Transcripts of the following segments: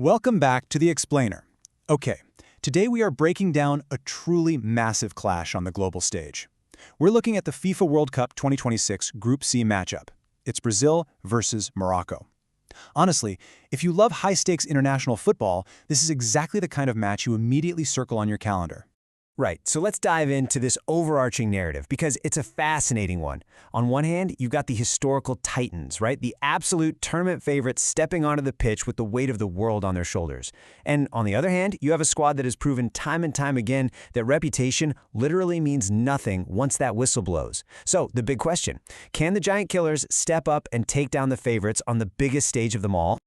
Welcome back to The Explainer. Okay, today we are breaking down a truly massive clash on the global stage. We're looking at the FIFA World Cup 2026 Group C matchup. It's Brazil versus Morocco. Honestly, if you love high-stakes international football, this is exactly the kind of match you immediately circle on your calendar. Right, so let's dive into this overarching narrative because it's a fascinating one. On one hand, you've got the historical titans, right? The absolute tournament favorites stepping onto the pitch with the weight of the world on their shoulders. And on the other hand, you have a squad that has proven time and time again that reputation literally means nothing once that whistle blows. So, the big question, can the Giant Killers step up and take down the favorites on the biggest stage of them all?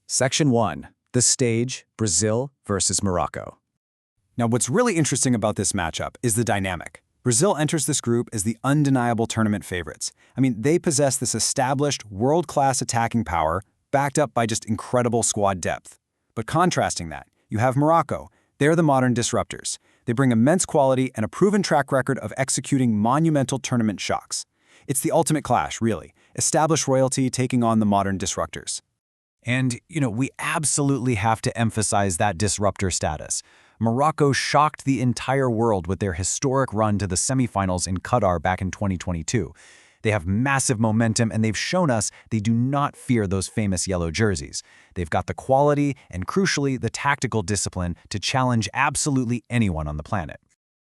Section 1. The stage, Brazil versus Morocco. Now, what's really interesting about this matchup is the dynamic. Brazil enters this group as the undeniable tournament favorites. They possess this established, world-class attacking power, backed up by just incredible squad depth. But contrasting that, you have Morocco. They're the modern disruptors. They bring immense quality and a proven track record of executing monumental tournament shocks. It's the ultimate clash, really. Established royalty taking on the modern disruptors. And, we absolutely have to emphasize that disruptor status. Morocco shocked the entire world with their historic run to the semifinals in Qatar back in 2022. They have massive momentum, and they've shown us they do not fear those famous yellow jerseys. They've got the quality and, crucially, the tactical discipline to challenge absolutely anyone on the planet.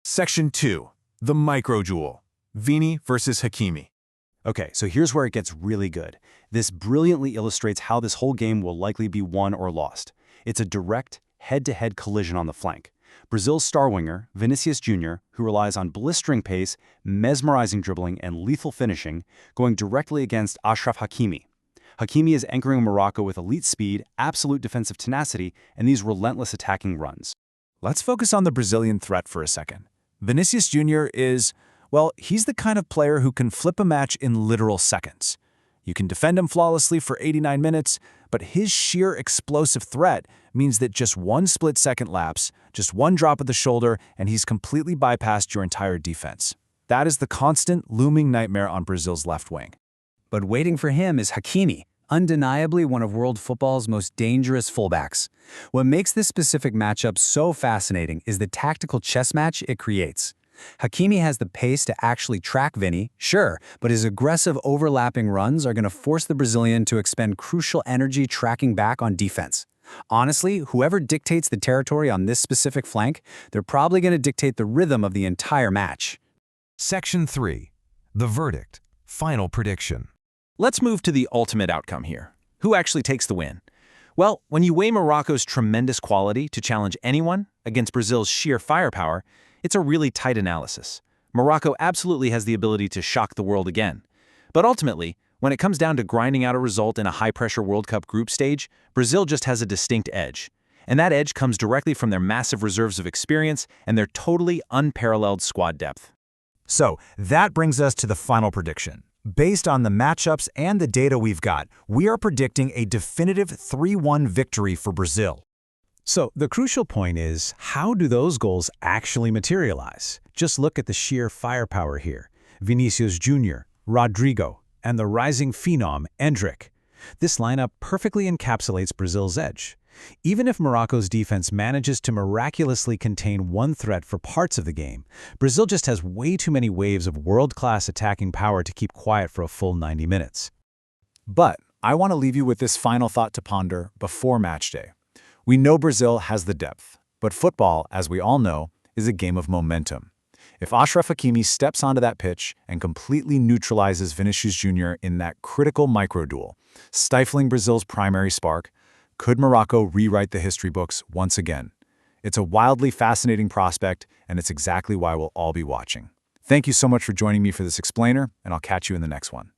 Section 2. The micro-duel. Vini versus Hakimi. Okay, so here's where it gets really good. This brilliantly illustrates how this whole game will likely be won or lost. It's a direct, head-to-head collision on the flank. Brazil's star winger, Vinícius Júnior, who relies on blistering pace, mesmerizing dribbling, and lethal finishing, going directly against Achraf Hakimi. Hakimi is anchoring Morocco with elite speed, absolute defensive tenacity, and these relentless attacking runs. Let's focus on the Brazilian threat for a second. Vinícius Júnior is, he's the kind of player who can flip a match in literal seconds. You can defend him flawlessly for 89 minutes, but his sheer explosive threat means that just one split-second lapse, just one drop of the shoulder, and he's completely bypassed your entire defense. That is the constant, looming nightmare on Brazil's left wing. But waiting for him is Hakimi, undeniably one of world football's most dangerous fullbacks. What makes this specific matchup so fascinating is the tactical chess match it creates. Hakimi has the pace to actually track Vini, sure, but his aggressive overlapping runs are going to force the Brazilian to expend crucial energy tracking back on defense. Honestly, whoever dictates the territory on this specific flank, they're probably going to dictate the rhythm of the entire match. Section 3. The verdict. Final prediction. Let's move to the ultimate outcome here. Who actually takes the win? Well, when you weigh Morocco's tremendous quality to challenge anyone against Brazil's sheer firepower, it's a really tight analysis. Morocco absolutely has the ability to shock the world again. But ultimately, when it comes down to grinding out a result in a high-pressure World Cup group stage, Brazil just has a distinct edge. And that edge comes directly from their massive reserves of experience and their totally unparalleled squad depth. So, that brings us to the final prediction. Based on the matchups and the data we've got, we are predicting a definitive 3-1 victory for Brazil. So, the crucial point is, how do those goals actually materialize? Just look at the sheer firepower here. Vinícius Júnior, Rodrigo, and the rising phenom, Endrick. This lineup perfectly encapsulates Brazil's edge. Even if Morocco's defense manages to miraculously contain one threat for parts of the game, Brazil just has way too many waves of world-class attacking power to keep quiet for a full 90 minutes. But I want to leave you with this final thought to ponder before match day. We know Brazil has the depth, but football, as we all know, is a game of momentum. If Achraf Hakimi steps onto that pitch and completely neutralizes Vinícius Júnior in that critical micro-duel, stifling Brazil's primary spark, could Morocco rewrite the history books once again? It's a wildly fascinating prospect, and it's exactly why we'll all be watching. Thank you so much for joining me for this explainer, and I'll catch you in the next one.